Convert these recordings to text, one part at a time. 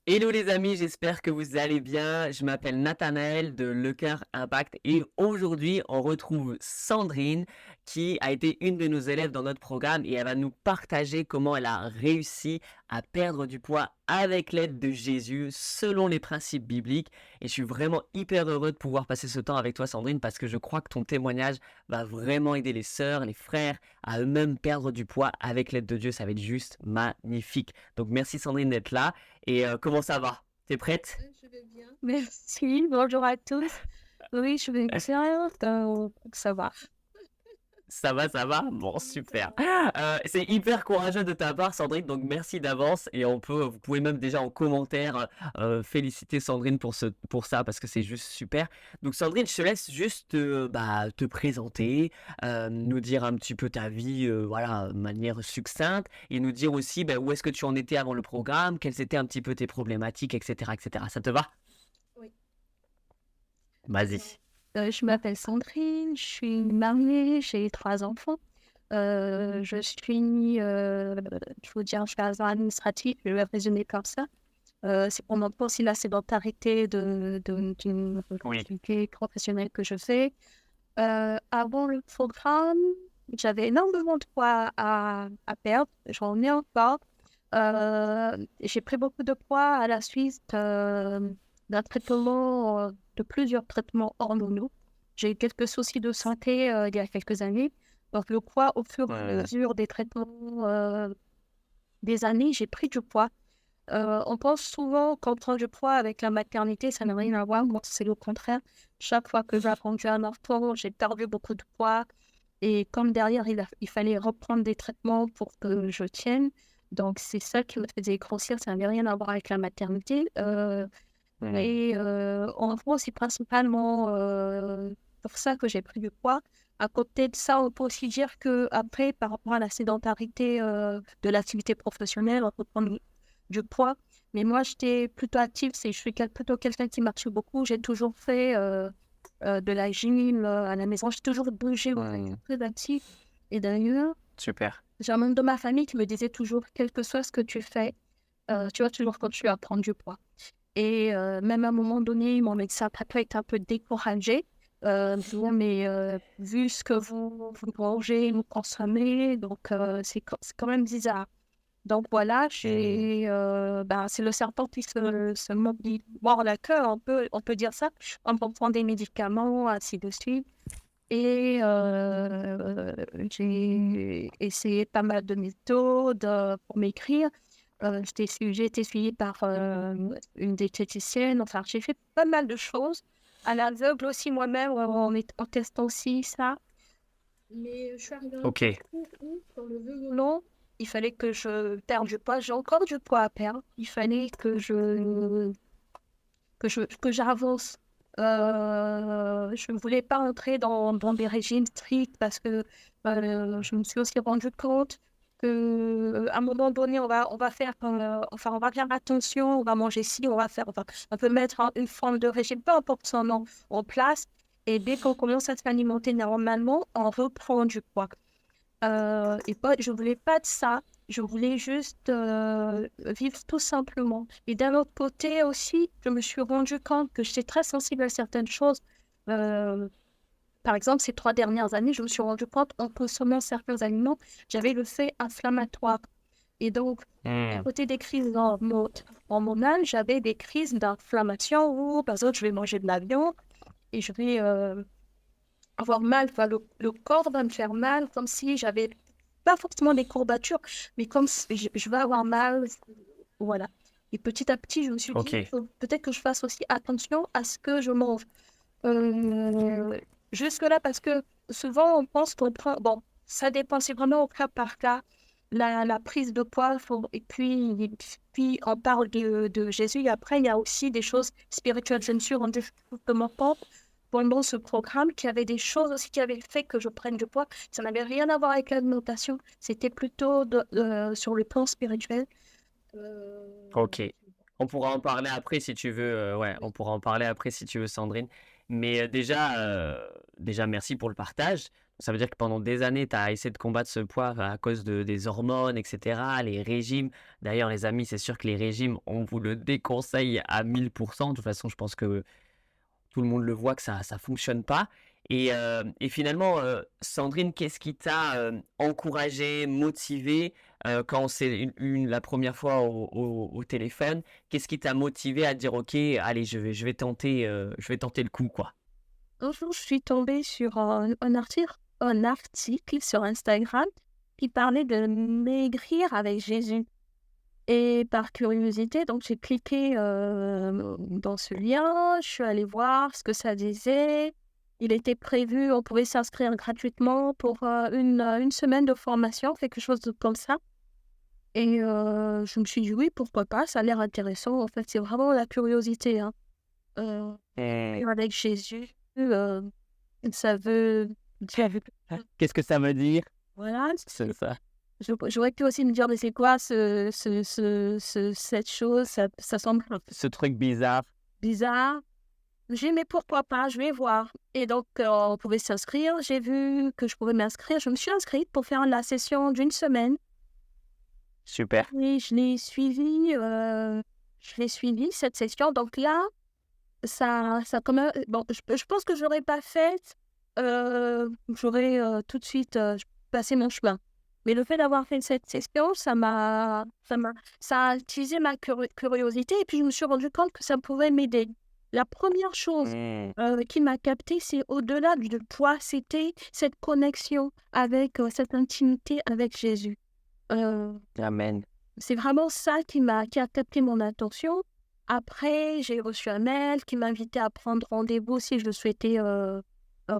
Hello les amis, j'espère que vous allez bien. Je m'appelle Nathanaël de Le Cœur Impact et aujourd'hui on retrouve Sandrine qui a été une de nos élèves dans notre programme et elle va nous partager comment elle a réussi à perdre du poids avec l'aide de Jésus selon les principes bibliques. Et je suis vraiment hyper heureux de pouvoir passer ce temps avec toi Sandrine parce que je crois que ton témoignage va vraiment aider les sœurs, les frères à eux-mêmes perdre du poids avec l'aide de Dieu. Ça va être juste magnifique. Donc merci Sandrine d'être là. Et comment ça va? T'es prête? Je vais bien. Merci, bonjour à tous. Oui, je vais bien, ça va. Ça va, ça va? Bon, Oui, ça super. va. C'est hyper courageux de ta part, Sandrine, donc merci d'avance. Et vous pouvez même déjà en commentaire féliciter Sandrine pour ça, parce que c'est juste super. Donc Sandrine, je te laisse juste te présenter, nous dire un petit peu ta vie, voilà, de manière succincte, et nous dire aussi où est-ce que tu en étais avant le programme, quelles étaient un petit peu tes problématiques, etc., etc. Ça te va? Oui. Alors, Vas-y. je m'appelle Sandrine, je suis mariée, j'ai 3 enfants. Je suis, je vous dire, je suis agent administratif, je vais résumer comme ça. C'est pour montrer aussi la sédentarité d'une Oui. activité professionnelle que je fais. Avant le programme, j'avais énormément de poids à perdre, j'en ai encore. J'ai pris beaucoup de poids à la suite d'un traitement, de plusieurs traitements hormonaux. J'ai eu quelques soucis de santé il y a quelques années. Donc, le poids, au fur et à Ouais. mesure des traitements, des années, j'ai pris du poids. On pense souvent qu'on prend du poids avec la maternité, ça n'a rien à voir. Moi, c'est le contraire. Chaque fois que j'ai attendu un enfant, j'ai perdu beaucoup de poids. Et comme derrière, il fallait reprendre des traitements pour que je tienne. Donc, c'est ça qui me faisait grossir. Ça n'avait rien à voir avec la maternité. Ouais. Et en gros, c'est principalement pour ça que j'ai pris du poids. À côté de ça, on peut aussi dire que après, par rapport à la sédentarité de l'activité professionnelle, on peut prendre du poids. Mais moi, j'étais plutôt active. Je suis plutôt quelqu'un qui marche beaucoup. J'ai toujours fait de la gym à la maison. J'ai toujours bougé, en fait, Ouais. très active. Et d'ailleurs, Super. j'ai un membre de ma famille qui me disait toujours, quel que soit ce que tu fais, tu vas toujours continuer à prendre du poids. Et même à un moment donné, mon médecin traitant était un peu découragé. Disant, mais vu ce que vous mangez, vous consommez, donc c'est quand même bizarre. Donc voilà, Mmh. c'est le serpent qui se mord la queue, on peut dire ça. On prend des médicaments, ainsi de suite. Et j'ai essayé pas mal de méthodes pour m'écrire. J'ai été suivie par une diététicienne. Enfin, j'ai fait pas mal de choses. À l'aveugle aussi moi-même, en testant aussi ça. Mais je suis arrivée à un OK. point où, pour le veuille ou non, il fallait que je perde du poids. J'ai encore du poids à perdre. Il fallait que j'avance. Je ne voulais pas entrer dans des régimes stricts parce que je me suis aussi rendu compte qu'à un moment donné, on va faire attention, on va manger ci, on peut mettre une forme de régime, peu importe son nom, en place. Et dès qu'on commence à s'alimenter normalement, on reprend du poids. Et pas je voulais pas de ça. Je voulais juste, vivre tout simplement. Et d'un autre côté aussi, je me suis rendu compte que j'étais très sensible à certaines choses. Heu, Par exemple, ces 3 dernières années, je me suis rendu compte en consommant certains aliments, j'avais le fait inflammatoire. Et donc, à Mmh. côté des crises hormonales, j'avais des crises d'inflammation où, par exemple, je vais manger de la viande et je vais, avoir mal, enfin le corps va me faire mal, comme si j'avais pas forcément des courbatures, mais comme si je vais avoir mal, voilà. Et petit à petit, je me suis dit: OK. «Faut peut-être que je fasse aussi attention à ce que je mange». Heu, Jusque-là, parce que souvent on pense qu'on prend bon, ça dépend, c'est vraiment au cas par cas, la prise de poids, puis on parle de Jésus et après il y a aussi des choses spirituelles. Je me suis rendue justement compte pendant ce programme qu'il y avait des choses aussi qui avaient fait que je prenne du poids. Ça n'avait rien à voir avec l'alimentation, c'était plutôt sur le plan spirituel. OK. On pourra en parler après si tu veux, ouais, on Oui. pourra en parler après si tu veux, Sandrine. Mais déjà merci pour le partage. Ça veut dire que pendant des années, tu as essayé de combattre ce poids à cause des hormones, et cetera, les régimes. D'ailleurs, les amis, c'est sûr que les régimes, on vous le déconseille à 1000. De toute façon, je pense que tout le monde le voit que ça fonctionne pas. Et finalement, Sandrine, qu'est-ce qui t'a encouragé, motivé quand c'est la première fois au téléphone? Qu'est-ce qui t'a motivé à dire, OK, allez, je vais tenter le coup, quoi? Un jour, je suis tombée sur un article sur Instagram qui parlait de maigrir avec Jésus. Et par curiosité, donc j'ai cliqué dans ce lien, je suis allée voir ce que ça disait. Il était prévu, on pouvait s'inscrire gratuitement pour une semaine de formation, quelque chose comme ça. Et je me suis dit oui, pourquoi pas, ça a l'air intéressant. En fait, c'est vraiment la curiosité, hein. Et Avec Jésus, euh, ça veut dire, qu'est-ce que ça veut dire? voilà, C'est ça. j'aurais pu aussi me dire, mais c'est quoi cette chose, ça semble Ce truc bizarre. bizarre. J'ai dit, mais pourquoi pas, je vais voir. Et donc, on pouvait s'inscrire. J'ai vu que je pouvais m'inscrire. Je me suis inscrite pour faire la session d'une semaine. Super. Et je l'ai suivi, cette session. Donc là, ça quand même, bon, je pense que je l'aurais pas faite. J'aurais tout de suite passé mon chemin. Mais le fait d'avoir fait cette session, ça a attisé ma curiosité. Et puis, je me suis rendu compte que ça pouvait m'aider. La première chose qui m'a captée, c'est au-delà du poids, c'était cette connexion avec, cette intimité avec Jésus. Euh, Amen. c'est vraiment ça qui a capté mon attention. Après, j'ai reçu un mail qui m'invitait à prendre rendez-vous si je souhaitais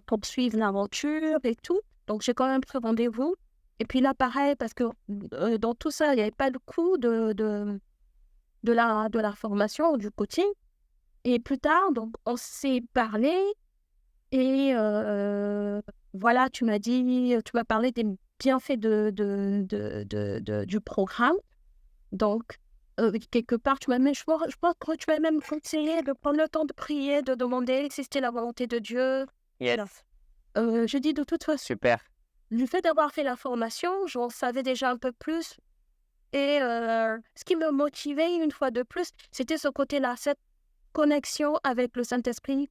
poursuivre l'aventure et tout. Donc, j'ai quand même pris rendez-vous. Et puis là, pareil, parce que dans tout ça, il n'y avait pas de coût de la formation, du coaching. Et plus tard, donc, on s'est parlé et voilà, tu m'as parlé des bienfaits du programme. Donc, quelque part, je pense que tu m'as même conseillé de prendre le temps de prier, de demander si c'était la volonté de Dieu. Voilà. Yes. Je dis de toute façon, Super. du fait d'avoir fait la formation, j'en savais déjà un peu plus. Et ce qui me motivait une fois de plus, c'était ce côté-là, cette connexion avec le Saint-Esprit.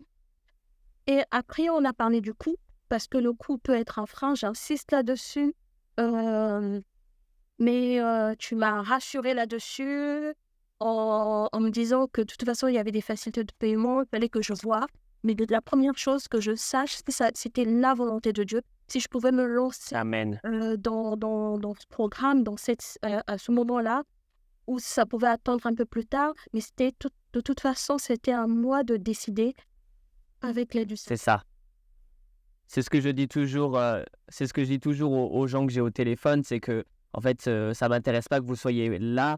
Et après, on a parlé du coût, parce que le coût peut être un frein, j'insiste là-dessus. Mais tu m'as rassurée là-dessus en me disant que de toute façon, il y avait des facilités de paiement, il fallait que je voie. Mais la première chose que je sache, c'était la volonté de Dieu. Si je pouvais me lancer Amen. dans ce programme, à ce moment-là, ou ça pouvait attendre un peu plus tard, mais de toute façon, c'était à moi de décider avec l'aide du C'est Seigneur. ça. C'est ce que je dis toujours, c'est ce que je dis toujours aux gens que j'ai au téléphone, c'est que, en fait, ça m'intéresse pas que vous soyez là,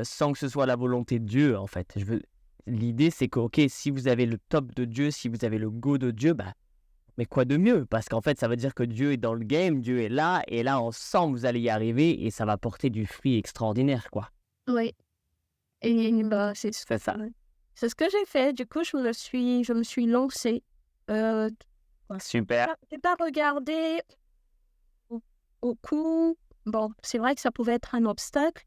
sans que ce soit la volonté de Dieu, en fait. L'idée, c'est que, OK, si vous avez le top de Dieu, si vous avez le go de Dieu, bah, mais quoi de mieux? Parce qu'en fait, ça veut dire que Dieu est dans le game, Dieu est là, et là, ensemble, vous allez y arriver, et ça va porter du fruit extraordinaire, quoi. Oui. Et bah, C'est ça. c'est ce que j'ai fait. Du coup, je me suis lancée. Euh, Super. j'ai pas regardé au coût. Bon, c'est vrai que ça pouvait être un obstacle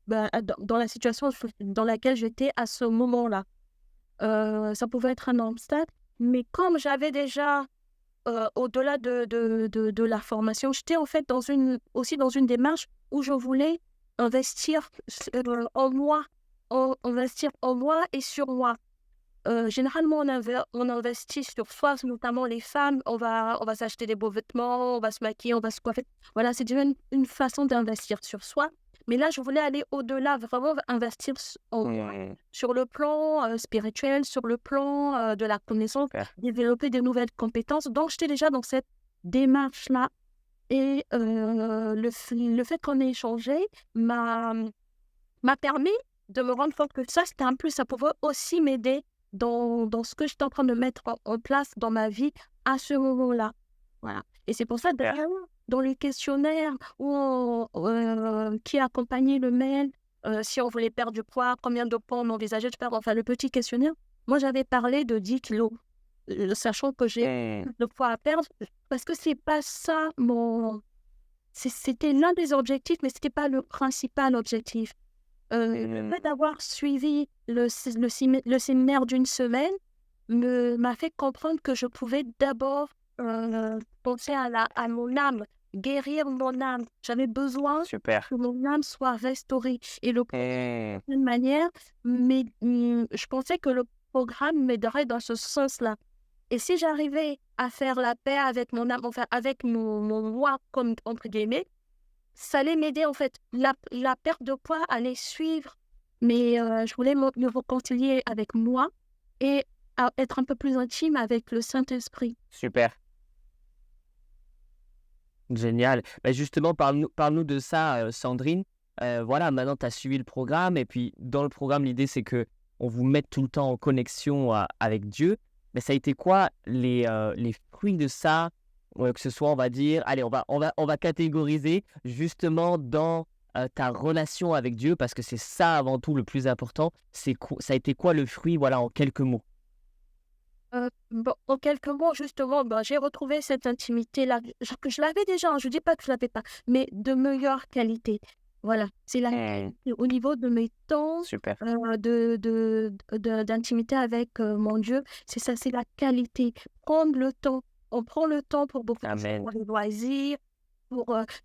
dans la situation dans laquelle j'étais à ce moment-là. Ça pouvait être un obstacle. Mais comme j'avais déjà, au-delà de la formation, j'étais en fait aussi dans une démarche où je voulais investir en moi, investir en moi et sur moi. Généralement, on investit sur soi, notamment les femmes. On va s'acheter des beaux vêtements, on va se maquiller, on va se coiffer. Voilà, c'est déjà une façon d'investir sur soi. Mais là, je voulais aller au-delà, vraiment investir en moi, sur le plan spirituel, sur le plan de la connaissance, Super. développer de nouvelles compétences. Donc, j'étais déjà dans cette démarche-là. Et le fait qu'on ait échangé m'a permis de me rendre compte que ça, c'était un plus. Ça pouvait aussi m'aider dans ce que j'étais en train de mettre en place dans ma vie à ce moment-là. Voilà. Et c'est pour ça, d'ailleurs, dans le questionnaire qui accompagnait le mail, si on voulait perdre du poids, combien de poids on envisageait de perdre, enfin le petit questionnaire, moi j'avais parlé de 10 kilos. sachant que j'ai le poids à perdre, parce que c'est pas ça mon... C'était l'un des objectifs, mais c'était pas le principal objectif. Le fait d'avoir suivi le séminaire d'une semaine m'a fait comprendre que je pouvais d'abord penser à mon âme, guérir mon âme. J'avais besoin Super. que mon âme soit restaurée. Et le Hmm. d'une manière, mais je pensais que le programme m'aiderait dans ce sens-là. Et si j'arrivais à faire la paix avec mon âme, enfin avec mon moi, comme entre guillemets, ça allait m'aider en fait. La perte de poids allait suivre, mais je voulais me réconcilier avec moi et être un peu plus intime avec le Saint-Esprit. Super. Génial. Bah, justement, parle-nous de ça, Sandrine. Voilà, maintenant, tu as suivi le programme. Et puis, dans le programme, l'idée, c'est que on vous mette tout le temps en connexion avec Dieu. Mais ça a été quoi les fruits de ça? Que ce soit, on va dire, allez, on va catégoriser justement dans ta relation avec Dieu, parce que c'est ça avant tout le plus important. Ça a été quoi le fruit, voilà, en quelques mots? Bon, en quelques mots, justement, ben, j'ai retrouvé cette intimité-là, que je l'avais déjà, hein, je ne dis pas que je ne l'avais pas, mais de meilleure qualité. Voilà, c'est la qualité au niveau de mes temps Super. d'intimité avec mon Dieu, c'est ça, c'est la qualité. Prendre le temps, on prend le temps pour beaucoup de choses, Amen. pour les loisirs,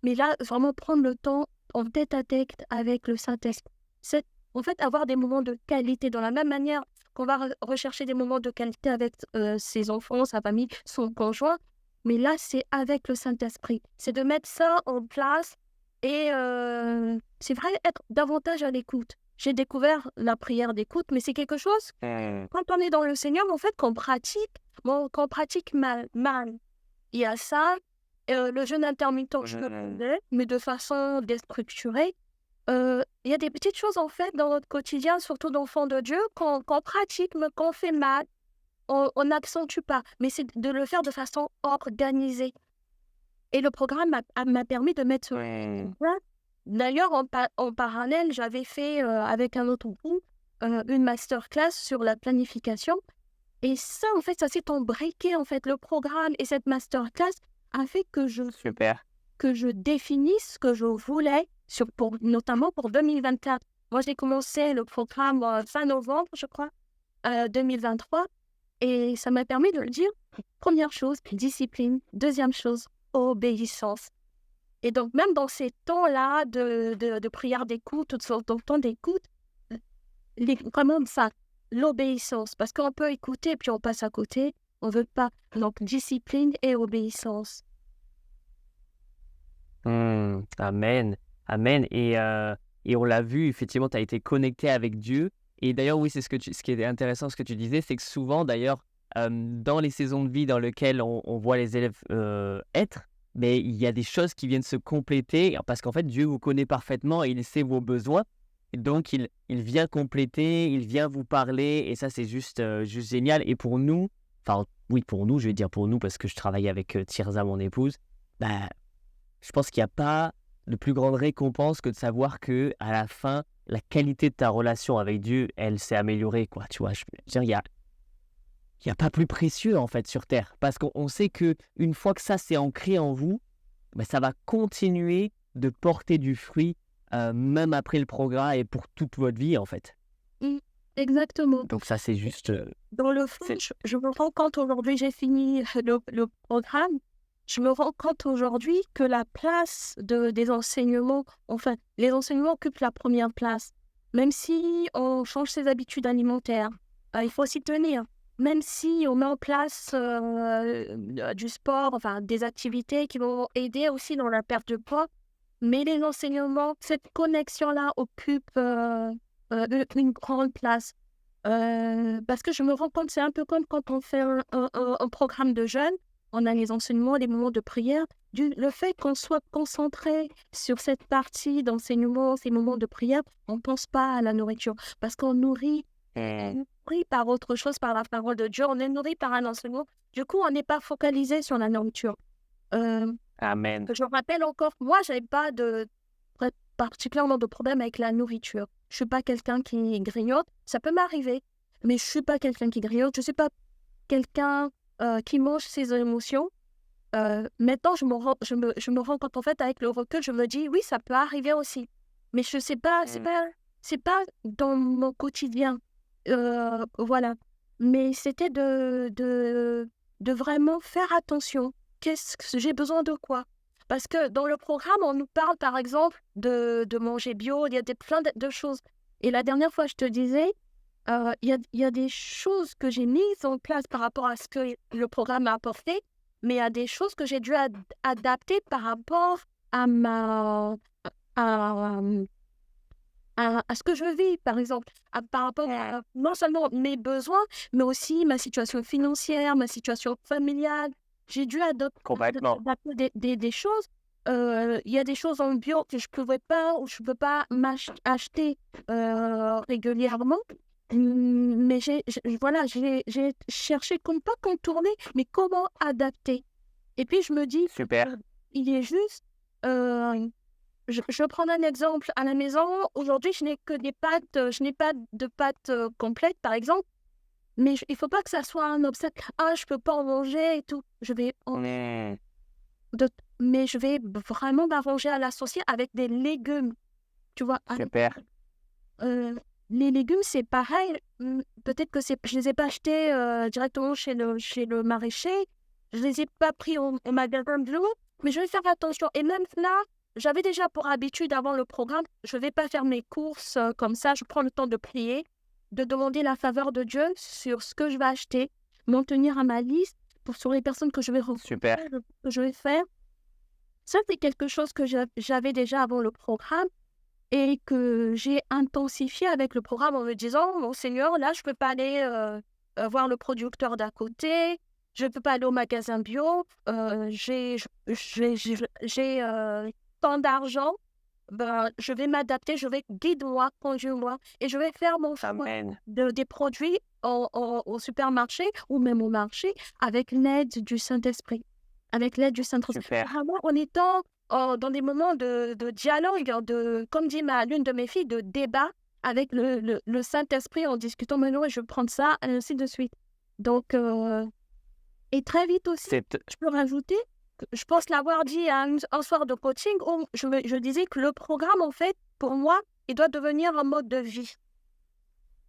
mais là, vraiment prendre le temps en tête-à-tête avec le Saint-Esprit. C'est, en fait, avoir des moments de qualité dans la même manière qu'on va rechercher des moments de qualité avec ses enfants, sa famille, son conjoint. Mais là, c'est avec le Saint-Esprit. C'est de mettre ça en place et c'est vrai, être davantage à l'écoute. J'ai découvert la prière d'écoute, mais c'est quelque chose, quand on est dans le Seigneur, en fait, qu'on pratique mal. Il y a ça, le jeûne intermittent, je le faisais, mais de façon déstructurée. Il y a des petites choses, en fait, dans notre quotidien, surtout d'enfants de Dieu, qu'on pratique, mais qu'on fait mal, on n'accentue pas. Mais c'est de le faire de façon organisée. Et le programme m'a permis de mettre en place. D'ailleurs, en parallèle, j'avais fait, avec un autre groupe, une masterclass sur la planification. Et ça, en fait, ça s'est embriqué, en fait. Le programme et cette masterclass a fait Super. que je définisse ce que je voulais, notamment pour 2024. Moi, j'ai commencé le programme fin novembre, je crois, 2023, et ça m'a permis de le dire. Première chose, discipline. Deuxième chose, obéissance. Et donc, même dans ces temps-là de prière d'écoute, tout ce temps d'écoute, vraiment ça, l'obéissance. Parce qu'on peut écouter, puis on passe à côté. On ne veut pas. Donc, discipline et obéissance. Amen. Amen. Et on l'a vu, effectivement, tu as été connecté avec Dieu. Et d'ailleurs, oui, c'est ce qui est intéressant, ce que tu disais, c'est que souvent, d'ailleurs, dans les saisons de vie dans lesquelles on voit les élèves être, mais il y a des choses qui viennent se compléter, parce qu'en fait, Dieu vous connaît parfaitement et il sait vos besoins. Et donc, il vient compléter, il vient vous parler, et ça, c'est juste génial. Et pour nous, enfin, oui, pour nous, je vais dire pour nous, parce que je travaille avec Tirza, mon épouse, bah, je pense qu'il n'y a pas de plus grande récompense que de savoir que à la fin, la qualité de ta relation avec Dieu, elle s'est améliorée, quoi. Tu vois, je veux dire, il y a pas plus précieux, en fait, sur Terre. Parce qu'on sait que une fois que ça s'est ancré en vous, ben, ça va continuer de porter du fruit, même après le programme et pour toute votre vie, en fait. Exactement. Donc ça, c'est juste... Dans le fond, je me rends compte aujourd'hui, j'ai fini le programme, je me rends compte aujourd'hui que la place des enseignements, enfin, les enseignements occupent la première place. Même si on change ses habitudes alimentaires, il faut s'y tenir. Même si on met en place du sport, enfin, des activités qui vont aider aussi dans la perte de poids, mais les enseignements, cette connexion-là occupe une grande place. Parce que je me rends compte, c'est un peu comme quand on fait un programme de jeûne, on a les enseignements, les moments de prière. Le fait qu'on soit concentré sur cette partie d'enseignement, ces moments de prière, on ne pense pas à la nourriture. Parce qu'on nourrit par autre chose, par la parole de Dieu, on est nourri par un enseignement. Du coup, on n'est pas focalisé sur la nourriture. Amen. Je me rappelle encore, moi, je n'avais pas particulièrement de problème avec la nourriture. Je ne suis pas quelqu'un qui grignote. Ça peut m'arriver, mais je ne suis pas quelqu'un qui grignote. Je ne suis pas quelqu'un qui mange ses émotions. Maintenant, je me rends compte, en fait, avec le recul, je me dis, oui, ça peut arriver aussi. Mais je sais pas, c'est pas dans mon quotidien. Voilà. Mais c'était de vraiment faire attention. Qu'est-ce que j'ai besoin de quoi? Parce que dans le programme, on nous parle, par exemple, de manger bio, il y a plein de choses. Et la dernière fois, je te disais, il y a des choses que j'ai mises en place par rapport à ce que le programme a apporté, mais il y a des choses que j'ai dû adapter par rapport à à, à ce que je vis, par exemple, par rapport à non seulement mes besoins, mais aussi ma situation financière, ma situation familiale. J'ai dû Complètement. adapter des choses. Il y a des choses en bio que je ne pouvais pas ou je ne peux pas acheter régulièrement. Mais voilà, j'ai cherché pas contourner, mais comment adapter. Et puis je me dis, Super. il est juste, je vais prendre un exemple. À la maison, aujourd'hui, je n'ai que des pâtes, je n'ai pas de pâtes complètes, par exemple. Mais il ne faut pas que ça soit un obstacle. Ah, je ne peux pas en manger et tout. De- mais je vais vraiment m'arranger à l'associer avec des légumes. Tu vois, Super. les légumes, c'est pareil. Peut-être que je les ai pas achetés directement chez le maraîcher. Je les ai pas pris au magasin bio. Mais je vais faire attention. Et même là, j'avais déjà pour habitude avant le programme, je vais pas faire mes courses comme ça. Je prends le temps de prier, de demander la faveur de Dieu sur ce que je vais acheter, m'en tenir à ma liste sur les personnes que je vais rencontrer, Super. que je vais faire. Ça, c'est quelque chose que j'avais déjà avant le programme et que j'ai intensifié avec le programme en me disant, mon Seigneur, là, je ne peux pas aller voir le producteur d'à côté, je ne peux pas aller au magasin bio, j'ai tant d'argent, ben, je vais m'adapter, je vais guide-moi, conduis-moi, et je vais faire mon choix Amen. des produits au supermarché ou même au marché avec l'aide du Saint-Esprit. Avec l'aide du Saint-Esprit. Super. Vraiment, en étant dans des moments de dialogue, comme dit l'une de mes filles, de débat avec le Saint-Esprit en discutant, mais non, je vais prendre ça, et ainsi de suite. Donc, et très vite aussi, je peux rajouter, je pense l'avoir dit un soir de coaching où je disais que le programme, en fait, pour moi, il doit devenir un mode de vie.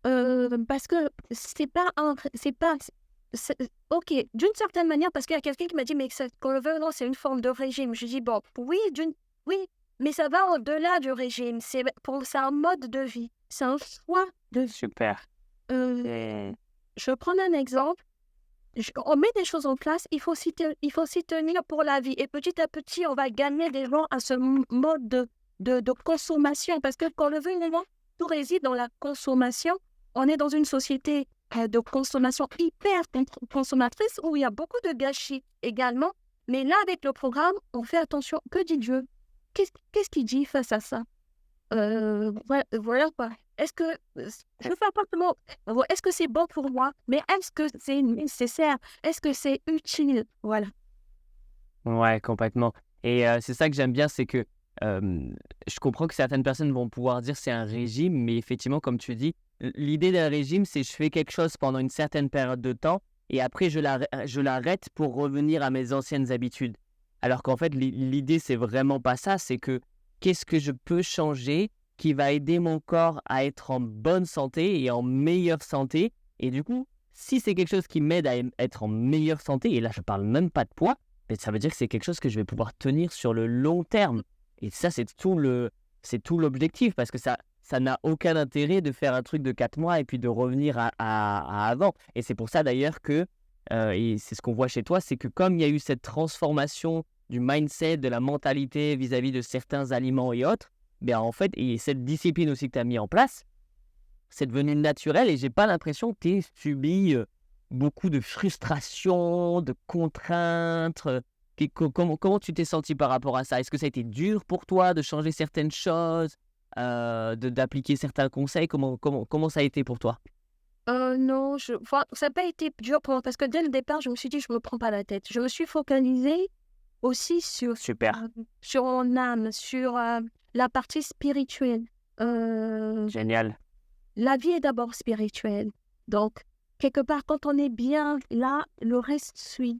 Parce que c'est pas ok, d'une certaine manière, parce qu'il y a quelqu'un qui m'a dit, mais qu'on le veut, non, c'est une forme de régime. Je dis, bon, oui, mais ça va au-delà du régime. C'est un mode de vie. C'est un choix de vie. Super. Je vais prendre un exemple. On met des choses en place, il faut s'y tenir pour la vie. Et petit à petit, on va gagner des gens à ce mode de consommation. Parce que quand le veut, tout réside dans la consommation. On est dans une société de consommation hyper consommatrice où il y a beaucoup de gâchis également. Mais là, avec le programme, on fait attention. Que dit Dieu? Qu'est-ce qu'il dit face à ça? Voilà quoi. Est-ce que je fais appartement, est-ce que c'est bon pour moi? Mais est-ce que c'est nécessaire? Est-ce que c'est utile? Voilà. Ouais, complètement. Et c'est ça que j'aime bien, c'est que je comprends que certaines personnes vont pouvoir dire c'est un régime, mais effectivement, comme tu dis, l'idée d'un régime, c'est je fais quelque chose pendant une certaine période de temps et après je l'arrête pour revenir à mes anciennes habitudes. Alors qu'en fait, l'idée, c'est vraiment pas ça, c'est que qu'est-ce que je peux changer qui va aider mon corps à être en bonne santé et en meilleure santé. Et du coup, si c'est quelque chose qui m'aide à être en meilleure santé, et là, je parle même pas de poids, mais ça veut dire que c'est quelque chose que je vais pouvoir tenir sur le long terme. Et ça, c'est tout l'objectif, parce que ça n'a aucun intérêt de faire un truc de 4 mois et puis de revenir à avant. Et c'est pour ça d'ailleurs que, et c'est ce qu'on voit chez toi, c'est que comme il y a eu cette transformation du mindset, de la mentalité vis-à-vis de certains aliments et autres, ben en fait, et cette discipline aussi que tu as mis en place, c'est devenu naturel et j'ai pas l'impression que tu aies subi beaucoup de frustration, de contraintes. Comment tu t'es senti par rapport à ça? Est-ce que ça a été dur pour toi de changer certaines choses, d'appliquer certains conseils? Comment ça a été pour toi? Non, ça n'a pas été dur pour moi parce que dès le départ, je me suis dit, je ne me prends pas la tête. Je me suis focalisée aussi Super, sur mon âme, sur la partie spirituelle. génial. La vie est d'abord spirituelle. Donc, quelque part, quand on est bien là, le reste suit.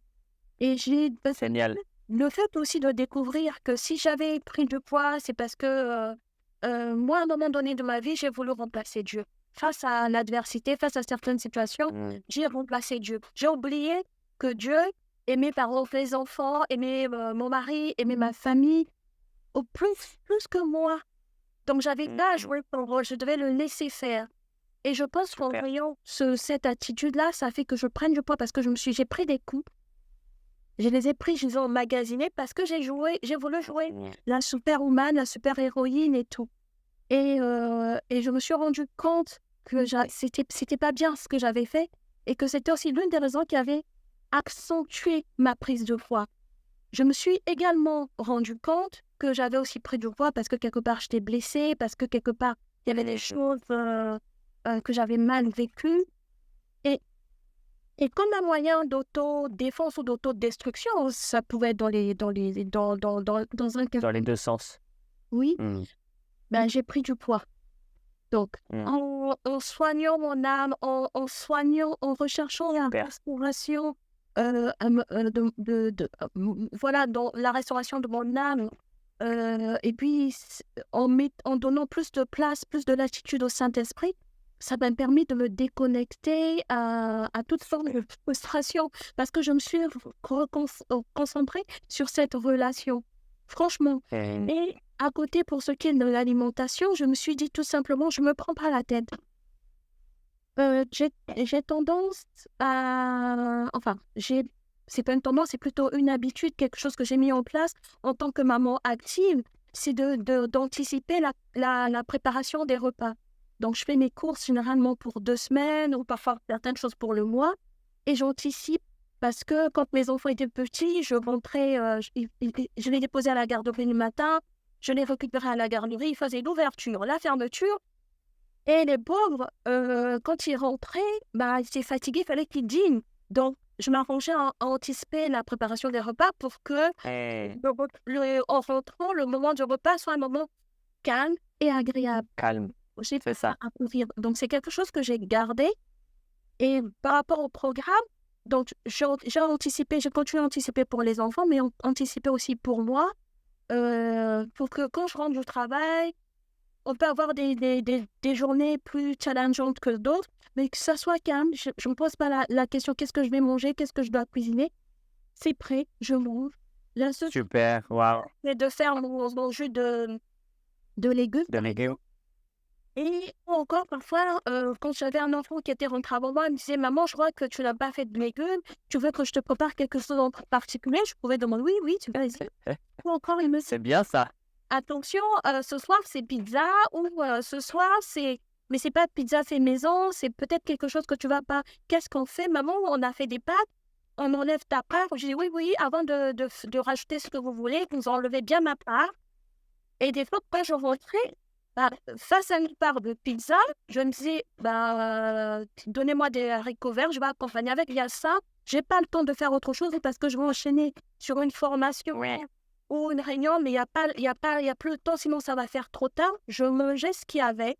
Et Génial. le fait aussi de découvrir que si j'avais pris du poids, c'est parce que moi, à un moment donné de ma vie, j'ai voulu remplacer Dieu. Face à l'adversité, face à certaines situations, j'ai remplacé Dieu. J'ai oublié que Dieu aimait par exemple les enfants, aimait mon mari, aimait ma famille, au plus que moi. Donc, j'avais pas à jouer son rôle, je devais le laisser faire. Et je pense qu'en Super. voyant cette attitude-là, ça fait que je prenne du poids parce que j'ai pris des coups. Je les ai pris, je les ai emmagasinés parce que j'ai voulu jouer la superwoman, la super-héroïne et tout. Et je me suis rendu compte que c'était pas bien ce que j'avais fait et que c'était aussi l'une des raisons qui avait accentué ma prise de poids. Je me suis également rendu compte que j'avais aussi pris du poids parce que quelque part j'étais blessée, parce que quelque part il y avait des choses que j'avais mal vécues. Et, et comme un moyen d'autodéfense ou d'autodestruction, ça pouvait être dans un cas. Dans les deux sens. Oui, Mm. ben, j'ai pris du poids. Donc, Mm. en soignant mon âme, en recherchant la Super. restauration, voilà, dans la restauration de mon âme, et puis en donnant plus de place, plus de latitude au Saint-Esprit, ça m'a permis de me déconnecter à toute forme de frustration parce que je me suis concentrée sur cette relation. Franchement. Mm. Et à côté, pour ce qui est de l'alimentation, je me suis dit tout simplement, je me prends pas la tête. J'ai tendance à... Enfin, c'est pas une tendance, c'est plutôt une habitude, quelque chose que j'ai mis en place en tant que maman active, c'est d'anticiper la préparation des repas. Donc, je fais mes courses généralement pour 2 semaines ou parfois certaines choses pour le mois et j'anticipe parce que quand mes enfants étaient petits, je rentrais, je les déposais à la garderie le matin, je les récupérais à la garderie, ils faisaient l'ouverture, la fermeture. Et les pauvres, quand ils rentraient, bah, ils étaient fatigués, il fallait qu'ils dînent. Donc, je m'arrangeais à anticiper la préparation des repas pour que, en rentrant, le moment du repas soit un moment calme et agréable. Calme. J'ai C'est ça. à courir. Donc, c'est quelque chose que j'ai gardé. Et par rapport au programme, donc, j'ai anticipé, j'ai continué à anticiper pour les enfants, mais anticiper aussi pour moi, pour que quand je rentre du travail, on peut avoir des journées plus challengeantes que d'autres, mais que ça soit calme. Je ne me pose pas la question qu'est-ce que je vais manger, qu'est-ce que je dois cuisiner. C'est prêt, je mange. La seule chose, Super. Wow. c'est de faire mon jus de légumes. De légumes. Et encore parfois, quand j'avais un enfant qui était rentré avant moi, il me disait maman, je crois que tu n'as pas fait de légumes, tu veux que je te prépare quelque chose en particulier? Je pouvais demander oui, tu vas essayer. Ou encore, il me dit C'est bien ça. attention, ce soir c'est pizza ou ce soir c'est... Mais c'est pas pizza fait maison, c'est peut-être quelque chose que tu vas pas... Qu'est-ce qu'on fait? Maman, on a fait des pâtes, on enlève ta part. Je dis oui, avant de rajouter ce que vous voulez, vous enlevez bien ma part. Et des fois, quand je rentrais, face à une part de pizza, je me disais, donnez-moi des haricots verts, je vais accompagner avec. Il y a ça, j'ai pas le temps de faire autre chose parce que je vais enchaîner sur une formation ou une réunion, mais il y a plus le temps, sinon ça va faire trop tard. Je mangeais ce qu'il y avait,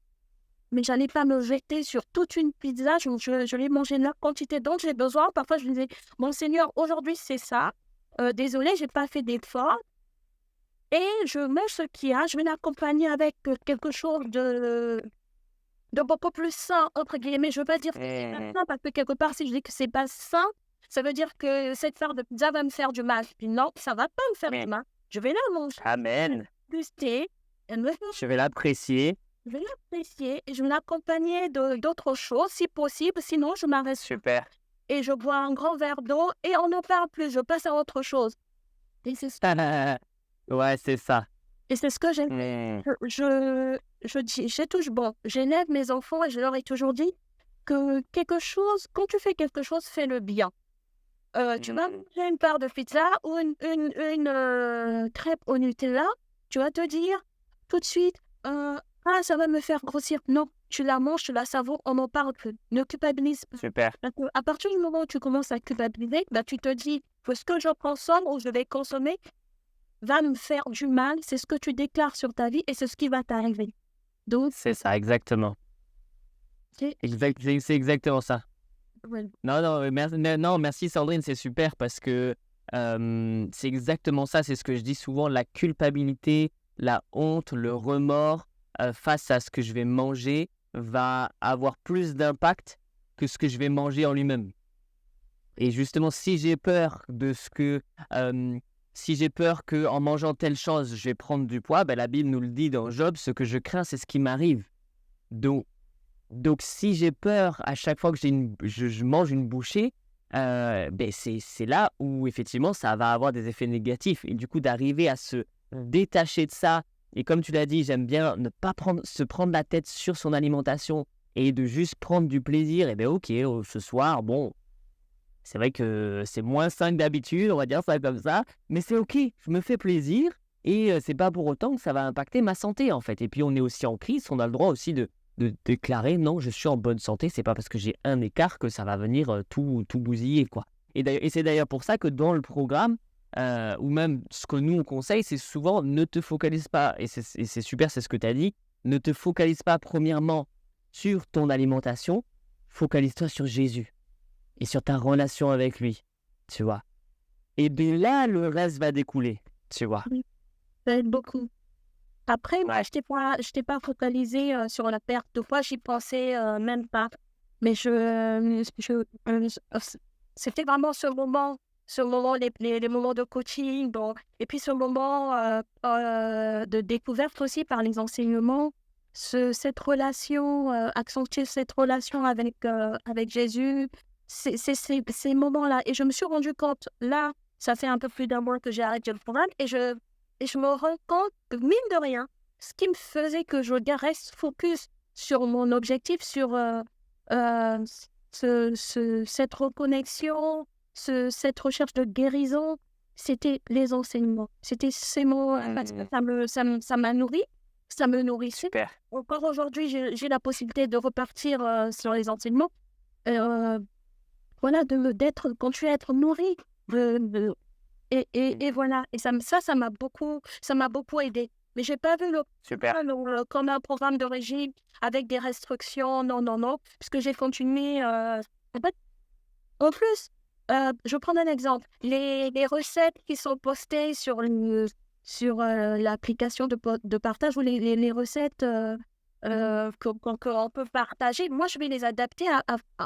mais j'allais pas me jeter sur toute une pizza. Je l'ai mangé la quantité dont j'ai besoin. Parfois, je me disais, mon Seigneur, aujourd'hui c'est ça. Désolé, j'ai pas fait d'effort. Et je mange ce qu'il y a. Je vais l'accompagner avec quelque chose de beaucoup plus sain, entre guillemets. Je veux pas dire que c'est pas sain, parce que quelque part, si je dis que c'est pas sain, ça veut dire que cette part de pizza va me faire du mal. Puis non, ça va pas me faire du mal. Je vais la manger, Amen. guster, Je vais l'apprécier. je vais l'apprécier et je vais l'accompagner d'autres choses, si possible. Sinon, je m'arrête Super. et je bois un grand verre d'eau et on ne parle plus. Je passe à autre chose. Et c'est ça. Ouais, c'est ça. Et c'est ce que j'aime. Mm. J'élève mes enfants et je leur ai toujours dit que quand tu fais quelque chose, fais-le bien. Tu vas manger une part de pizza ou une crêpe au Nutella, tu vas te dire tout de suite, ça va me faire grossir. Non, tu la manges, tu la savoures, on n'en parle plus. Ne culpabilise pas. Super. Parce que à partir du moment où tu commences à culpabiliser, tu te dis que ce que je consomme ou je vais consommer va me faire du mal, c'est ce que tu déclares sur ta vie et c'est ce qui va t'arriver. Donc, C'est ça, exactement. c'est C'est exactement ça. Ouais. Non, merci Sandrine, c'est super parce que c'est exactement ça, c'est ce que je dis souvent, la culpabilité, la honte, le remords face à ce que je vais manger va avoir plus d'impact que ce que je vais manger en lui-même. Et justement, si j'ai peur que en mangeant telle chose, je vais prendre du poids, ben, la Bible nous le dit dans Job, ce que je crains, c'est ce qui m'arrive. Donc, donc, si j'ai peur à chaque fois que je mange une bouchée, ben c'est là où effectivement ça va avoir des effets négatifs. Et du coup, d'arriver à se détacher de ça, et comme tu l'as dit, j'aime bien ne pas se prendre la tête sur son alimentation et de juste prendre du plaisir. Et bien, ok, ce soir, bon, c'est vrai que c'est moins sain que d'habitude, on va dire ça comme ça, mais c'est ok, je me fais plaisir et c'est pas pour autant que ça va impacter ma santé en fait. Et puis on est aussi en crise, on a le droit aussi de déclarer non, je suis en bonne santé, c'est pas parce que j'ai un écart que ça va venir tout bousiller quoi. Et c'est d'ailleurs pour ça que dans le programme, ou même ce que nous on conseille, c'est souvent ne te focalise pas, et c'est super, c'est ce que tu as dit, ne te focalise pas premièrement sur ton alimentation, focalise-toi sur Jésus et sur ta relation avec lui, tu vois. Et bien là, le reste va découler, tu vois. Oui, ça aide beaucoup. Après, moi, Ouais. je t'ai pas focalisée sur la perte de poids, j'y pensais même pas. Mais c'était vraiment ce moment, les moments de coaching, bon, et puis ce moment de découverte aussi par les enseignements, cette relation, accentuer cette relation avec Jésus, ces moments-là. Et je me suis rendu compte, là, ça fait un peu plus d'un mois que j'ai arrêté le programme, et je me rends compte que, mine de rien, ce qui me faisait que je reste focus sur mon objectif, sur euh, cette reconnexion, cette recherche de guérison, c'était les enseignements. C'était ces mots, parce que ça m'a nourri, ça me nourrissait. Super. Encore aujourd'hui, j'ai la possibilité de repartir sur les enseignements. Voilà, continuer à être nourri. Et voilà. Et ça m'a beaucoup aidé. Mais j'ai pas vu Super. comme un programme de régime avec des restrictions. Non, non, non. Puisque j'ai continué. En fait, en plus, je prends un exemple. Les recettes qui sont postées sur l'application de partage ou les recettes qu'on peut partager, moi, je vais les adapter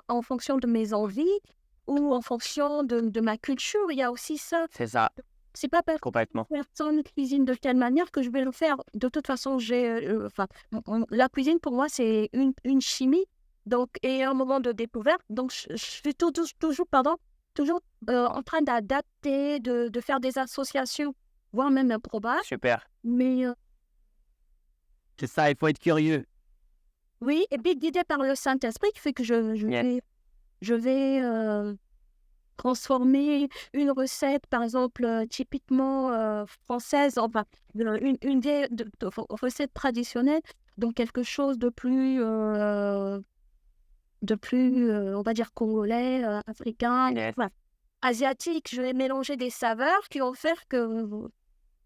en fonction de mes envies ou en fonction de ma culture. Il y a aussi ça. C'est ça, C'est pas parce que complètement. personne cuisine de telle manière que je vais le faire. De toute façon, la cuisine, pour moi, c'est une chimie. Donc, et un moment de découverte. Donc, je suis toujours en train d'adapter, de faire des associations, voire même improbables. Super. Mais C'est ça, il faut être curieux. oui, et puis guidé par le Saint-Esprit qui fait que Yes. je vais transformer une recette, par exemple, typiquement française, enfin, une vieille recette traditionnelle, dans quelque chose de plus, on va dire, congolais, africain, Yes. voilà. Asiatique. Je vais mélanger des saveurs qui vont faire que,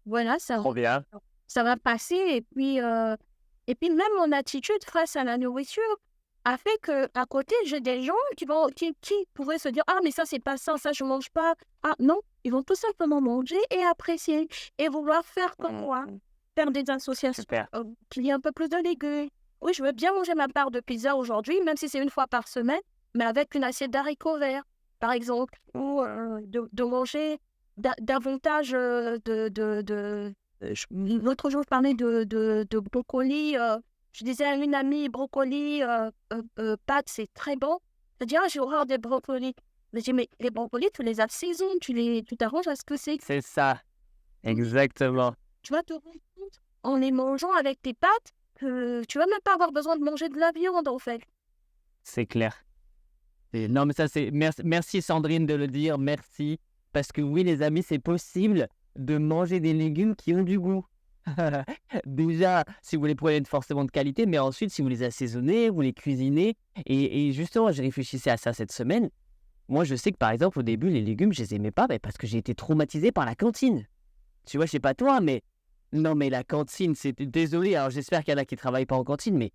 voilà, Trop bien. ça va passer. Et puis même mon attitude face à la nourriture a fait que à côté, j'ai des gens qui pourraient se dire: «Ah, mais ça, c'est pas ça je mange pas». Ah non, ils vont tout simplement manger et apprécier et vouloir faire comme moi, faire des associations, Super. qu'il y ait un peu plus de légumes. Oui, je veux bien manger ma part de pizza aujourd'hui, même si c'est une fois par semaine, mais avec une assiette d'haricots verts, par exemple, ou de manger davantage l'autre jour, je parlais de brocoli. Je disais à une amie, brocoli, pâtes, c'est très bon. Elle dit: «Ah, j'ai horreur des brocolis». Je dis: «Mais les brocolis, tu les assaisonnes, tu t'arranges à ce que c'est. C'est ça, exactement. Tu vas te rendre compte en les mangeant avec tes pâtes que tu vas même pas avoir besoin de manger de la viande, en fait». C'est clair. Non, mais ça, c'est... Merci Sandrine de le dire, merci. Parce que oui, les amis, c'est possible de manger des légumes qui ont du goût. Déjà, si vous les prenez forcément de qualité, mais ensuite, si vous les assaisonnez, vous les cuisinez. Et justement, j'ai réfléchissais à ça cette semaine. Moi, je sais que par exemple, au début, les légumes, je les aimais pas parce que j'ai été traumatisé par la cantine. Tu vois, je sais pas toi, mais... Non, mais la cantine, c'est... Désolé, alors j'espère qu'il y en a qui travaillent pas en cantine, mais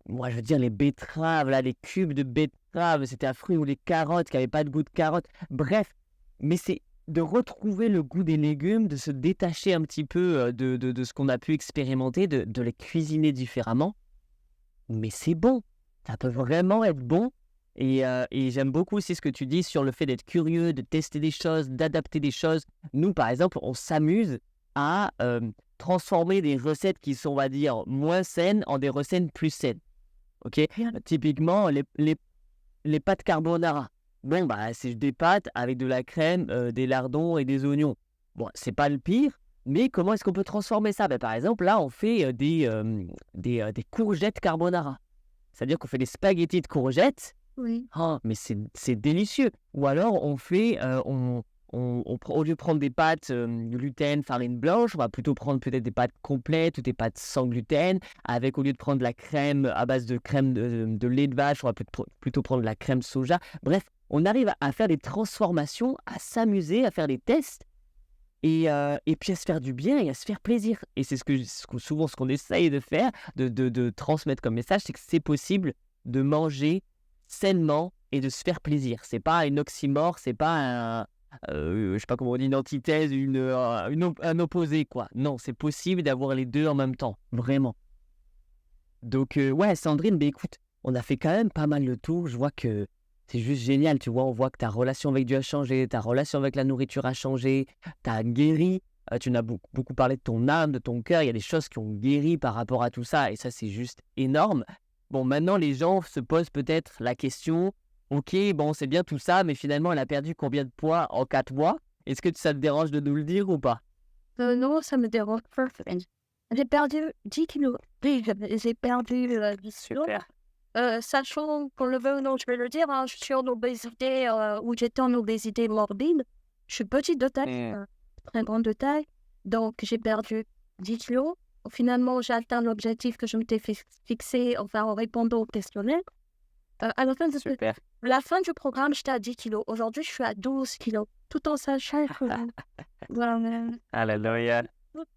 moi, je veux dire, les betteraves, là, les cubes de betteraves, c'était affreux, ou les carottes qui n'avaient pas de goût de carotte. Bref, mais c'est de retrouver le goût des légumes, de se détacher un petit peu de ce qu'on a pu expérimenter, de les cuisiner différemment. Mais c'est bon, ça peut vraiment être bon. Et j'aime beaucoup aussi ce que tu dis sur le fait d'être curieux, de tester des choses, d'adapter des choses. Nous, par exemple, on s'amuse à transformer des recettes qui sont, on va dire, moins saines en des recettes plus saines. Ok? Typiquement, les pâtes carbonara. Bon, bah, c'est des pâtes avec de la crème, des lardons et des oignons. Bon, c'est pas le pire, mais comment est-ce qu'on peut transformer ça? Ben, par exemple, là, on fait des courgettes carbonara. C'est-à-dire qu'on fait des spaghettis de courgettes. Oui. Ah, mais c'est délicieux. Ou alors, on fait, au lieu de prendre des pâtes gluten, farine blanche, on va plutôt prendre peut-être des pâtes complètes ou des pâtes sans gluten. Avec, au lieu de prendre la crème à base de crème de lait de vache, on va plutôt prendre la crème soja. Bref, on arrive à faire des transformations, à s'amuser, à faire des tests et puis à se faire du bien et à se faire plaisir. Et c'est souvent ce qu'on essaye de faire, de transmettre comme message, c'est que c'est possible de manger sainement et de se faire plaisir. C'est pas une oxymore, c'est pas je sais pas comment on dit, une antithèse, un opposé, quoi. Non, c'est possible d'avoir les deux en même temps, vraiment. Donc, ouais, Sandrine, ben écoute, on a fait quand même pas mal le tour. Je vois que c'est juste génial, tu vois. On voit que ta relation avec Dieu a changé, ta relation avec la nourriture a changé, tu as guéri. Tu n'as beaucoup parlé de ton âme, de ton cœur. Il y a des choses qui ont guéri par rapport à tout ça, et ça, c'est juste énorme. Bon, maintenant, les gens se posent peut-être la question, ok, bon, c'est bien tout ça, mais finalement, elle a perdu combien de poids en 4 mois? Est-ce que ça te dérange de nous le dire ou pas? Non, ça me dérange pas. J'ai perdu 10 kilos. Oui, j'ai perdu 10 kilos. Super. Sachant qu'on le veut ou non, je vais le dire, hein, je suis en obésité, ou j'étais en obésité morbide. Je suis petite de taille, très grande de taille. Donc, j'ai perdu 10 kilos. Finalement, j'ai atteint l'objectif que je m'étais fixé, enfin, en répondant au questionnaire. À Super. la fin du programme, j'étais à 10 kilos. Aujourd'hui, je suis à 12 kilos. Tout en sachant que, voilà, Alléluia.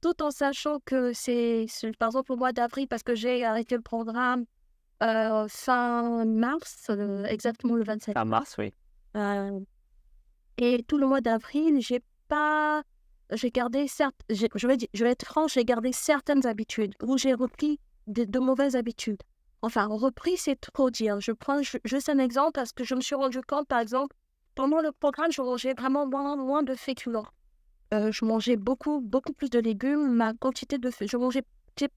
tout en sachant que c'est, par exemple, au mois d'avril, parce que j'ai arrêté le programme fin mars, exactement le 27 En mars, oui. Euh, et tout le mois d'avril, j'ai gardé je vais être franche, j'ai gardé certaines habitudes où j'ai repris de mauvaises habitudes. Enfin, repris, c'est trop dire. Je prends juste un exemple parce que je me suis rendu compte, par exemple, pendant le programme, je mangeais vraiment moins de féculents. Je mangeais beaucoup plus de légumes. Ma quantité de j'ai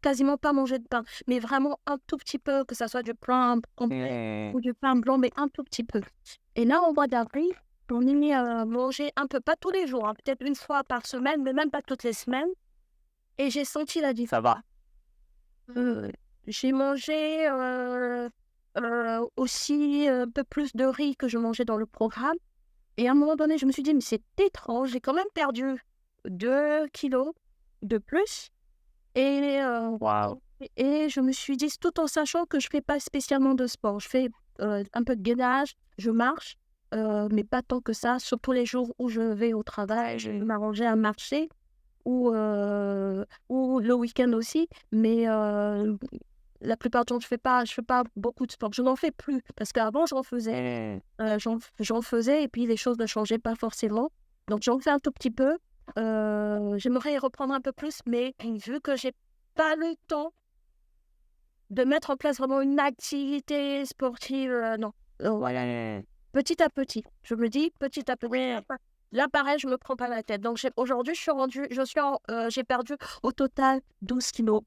quasiment pas mangé de pain, mais vraiment un tout petit peu, que ça soit du pain complet ou du pain blanc, mais un tout petit peu. Et là, au mois d'avril, on est mis à manger un peu, pas tous les jours, hein, peut-être une fois par semaine, mais même pas toutes les semaines. Et j'ai senti la différence. Ça va. J'ai mangé aussi un peu plus de riz que je mangeais dans le programme. Et à un moment donné, je me suis dit, mais c'est étrange, j'ai quand même perdu 2 kilos de plus. Et, Waouh. et je me suis dit, tout en sachant que je ne fais pas spécialement de sport. Je fais un peu de gainage, je marche, mais pas tant que ça. Surtout les jours où je vais au travail, je vais m'arranger à marcher, ou le week-end aussi. Mais la plupart du temps, je fais pas beaucoup de sport. Je n'en fais plus, parce qu'avant, j'en faisais. J'en faisais, et puis les choses ne changeaient pas forcément. Donc, j'en fais un tout petit peu. J'aimerais y reprendre un peu plus, mais vu que j'ai pas le temps de mettre en place vraiment une activité sportive, non. Voilà. Petit à petit, je me dis petit à petit. Là, pareil, je me prends pas la tête. Donc aujourd'hui, j'ai perdu au total 12 kilos.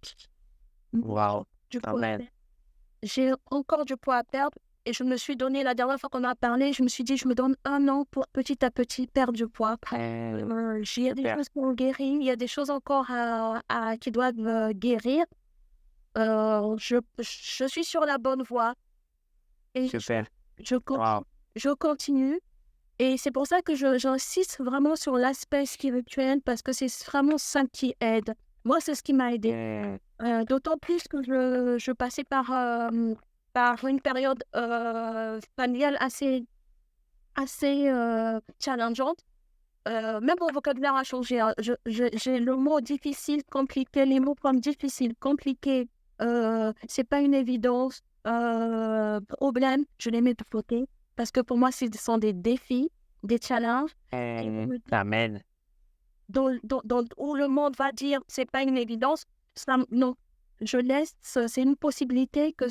Waouh. Du poids à Amen. perdre. J'ai encore du poids à perdre. Et je me suis donné, la dernière fois qu'on a parlé, je me suis dit, je me donne 1 an pour petit à petit perdre du poids. Il y a des Super. choses qui ont guéri, il y a des choses encore qui doivent guérir. Je suis sur la bonne voie et Super. je Waouh. continue. Et c'est pour ça que j'insiste vraiment sur l'aspect spirituel, parce que c'est vraiment ça qui aide. Moi, c'est ce qui m'a aidé. D'autant plus que je passais par une période familiale assez challengeante. Même mon vocabulaire a changé, hein. J'ai le mot difficile, compliqué, les mots comme difficile, compliqué, C'est pas une évidence. Problème, je les mets de côté parce que pour moi, ce sont des défis, des challenges. Et Amen. où le monde va dire c'est pas une évidence, ça, non, je laisse, c'est une possibilité que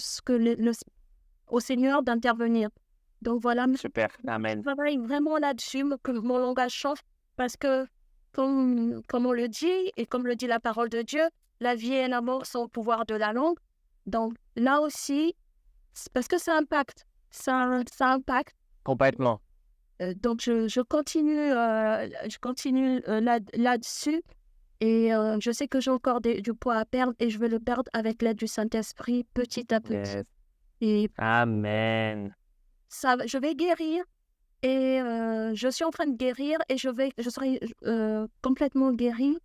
au Seigneur d'intervenir. Donc voilà, Super. je Amen. travaille vraiment là-dessus, que mon langage change parce que, comme on le dit, et comme le dit la parole de Dieu, la vie et la mort sont au pouvoir de la langue. Donc là aussi, parce que ça impacte. Complètement. Donc je continue, là-dessus. Et je sais que j'ai encore du poids à perdre et je vais le perdre avec l'aide du Saint-Esprit petit à petit. Yes. Et Amen. je vais guérir et je suis en train de guérir et je serai complètement guérie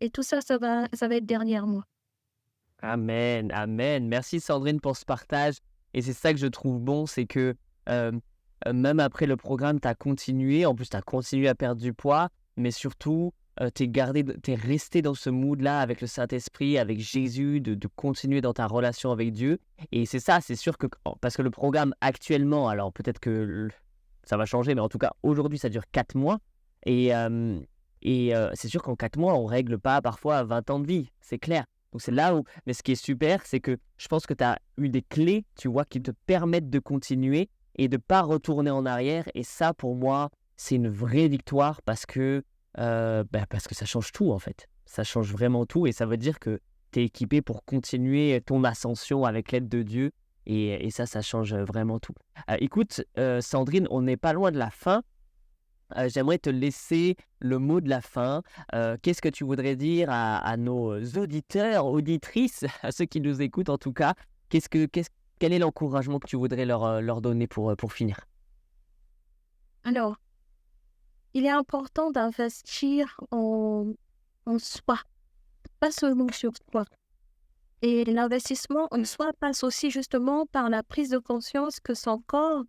et tout ça, ça va être derrière moi. Amen, amen. Merci Sandrine pour ce partage. Et c'est ça que je trouve bon, c'est que euh, même après le programme, tu as continué. En plus, tu as continué à perdre du poids, mais surtout, t'es resté dans ce mood-là avec le Saint-Esprit, avec Jésus, de continuer dans ta relation avec Dieu. Et c'est ça, c'est sûr que, parce que le programme actuellement, alors peut-être que ça va changer, mais en tout cas, aujourd'hui, ça dure 4 mois. Et c'est sûr qu'en 4 mois, on règle pas parfois 20 ans de vie, c'est clair. Donc c'est là où... Mais ce qui est super, c'est que je pense que tu as eu des clés, tu vois, qui te permettent de continuer et de pas retourner en arrière. Et ça, pour moi, c'est une vraie victoire parce que ça change tout, en fait. Ça change vraiment tout et ça veut dire que tu es équipé pour continuer ton ascension avec l'aide de Dieu. Et ça change vraiment tout. Écoute, Sandrine, on n'est pas loin de la fin. J'aimerais te laisser le mot de la fin. Qu'est-ce que tu voudrais dire à nos auditeurs, auditrices, à ceux qui nous écoutent en tout cas? Quel est l'encouragement que tu voudrais leur donner pour finir? Alors, il est important d'investir en soi, pas seulement sur soi. Et l'investissement en soi passe aussi justement par la prise de conscience que son corps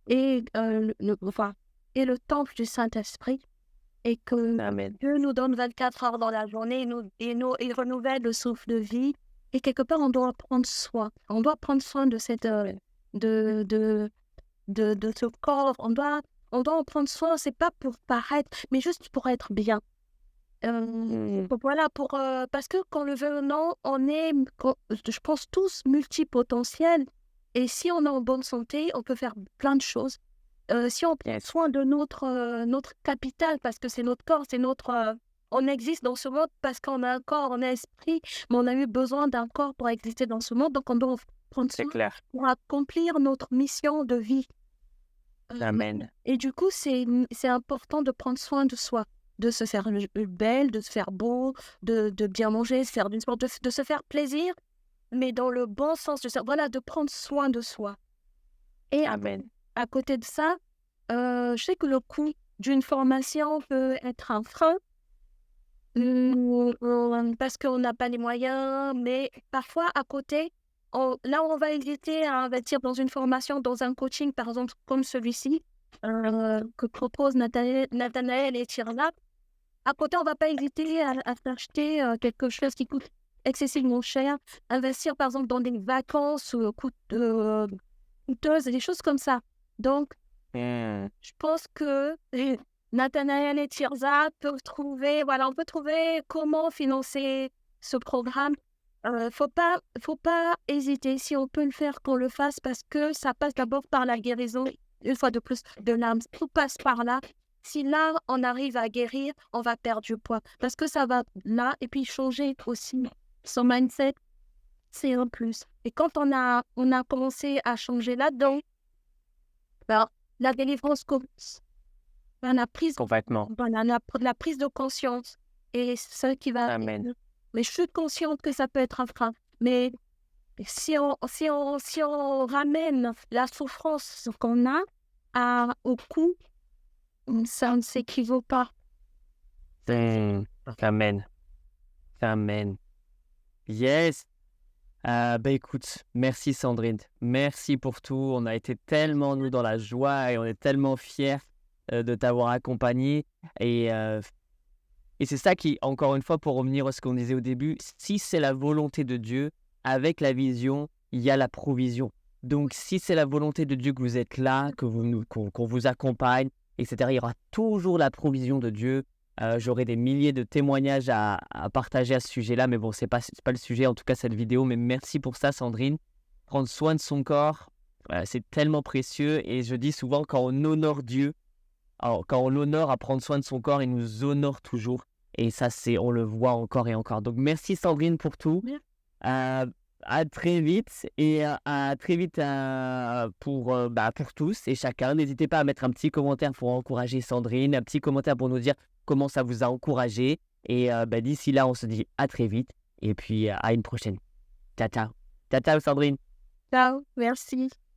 est, est le temple du Saint-Esprit et que Amen. Dieu nous donne 24 heures dans la journée il renouvelle le souffle de vie. Et quelque part, on doit prendre soin. On doit prendre soin de de ce corps. On doit en prendre soin. C'est pas pour paraître, mais juste pour être bien. Voilà, parce que quand le veut ou non, je pense tous multipotentiels. Et si on est en bonne santé, on peut faire plein de choses. Si on prend soin de notre capital, parce que c'est notre corps, on existe dans ce monde parce qu'on a un corps, on a un esprit, mais on a eu besoin d'un corps pour exister dans ce monde. Donc, on doit prendre C'est soin clair. pour accomplir notre mission de vie. Amen. Et du coup, c'est important de prendre soin de soi, de se faire belle, de se faire beau, de bien manger, de faire du sport, de se faire plaisir, mais dans le bon sens, de prendre soin de soi. Et Amen. à côté de ça, je sais que le coût d'une formation peut être un frein parce qu'on n'a pas les moyens, mais parfois à côté, là où on va hésiter à investir dans une formation, dans un coaching, par exemple, comme celui-ci, que propose Nathanaël et Tirna, à côté, on ne va pas hésiter à s'acheter quelque chose qui coûte excessivement cher, investir par exemple dans des vacances coûteuses, des choses comme ça. Donc, je pense que Nathanaël et Tirza peuvent trouver, on peut trouver comment financer ce programme. Faut pas hésiter. Si on peut le faire, qu'on le fasse parce que ça passe d'abord par la guérison, une fois de plus, de l'âme. Tout passe par là. Si là, on arrive à guérir, on va perdre du poids. Parce que ça va là, et puis changer aussi son mindset, c'est un plus. Et quand on a commencé à changer là-dedans, la délivrance commence. Complètement. La prise de conscience. Et c'est ça qui va... Amen. Mais je suis consciente que ça peut être un frein. Mais si on ramène la souffrance qu'on a au coût, ça ne s'équivaut pas. Amen. Amen. Yes. Écoute, merci Sandrine. Merci pour tout. On a été tellement, nous, dans la joie et on est tellement fiers de t'avoir accompagné. Et c'est ça qui, encore une fois, pour revenir à ce qu'on disait au début, si c'est la volonté de Dieu, avec la vision, il y a la provision. Donc, si c'est la volonté de Dieu que vous êtes là, qu'on vous accompagne, etc., il y aura toujours la provision de Dieu. J'aurai des milliers de témoignages à partager à ce sujet-là, mais bon, c'est pas le sujet, en tout cas, cette vidéo. Mais merci pour ça, Sandrine. Prendre soin de son corps, c'est tellement précieux. Et je dis souvent, quand on honore Dieu, alors, quand on l'honore à prendre soin de son corps, il nous honore toujours. Et ça, on le voit encore et encore. Donc, merci Sandrine pour tout. Bien. À très vite et à très vite pour tous et chacun. N'hésitez pas à mettre un petit commentaire pour encourager Sandrine, un petit commentaire pour nous dire comment ça vous a encouragé. Et d'ici là, on se dit à très vite et puis à une prochaine. Ciao, ciao. Ciao, ciao Sandrine. Ciao, merci.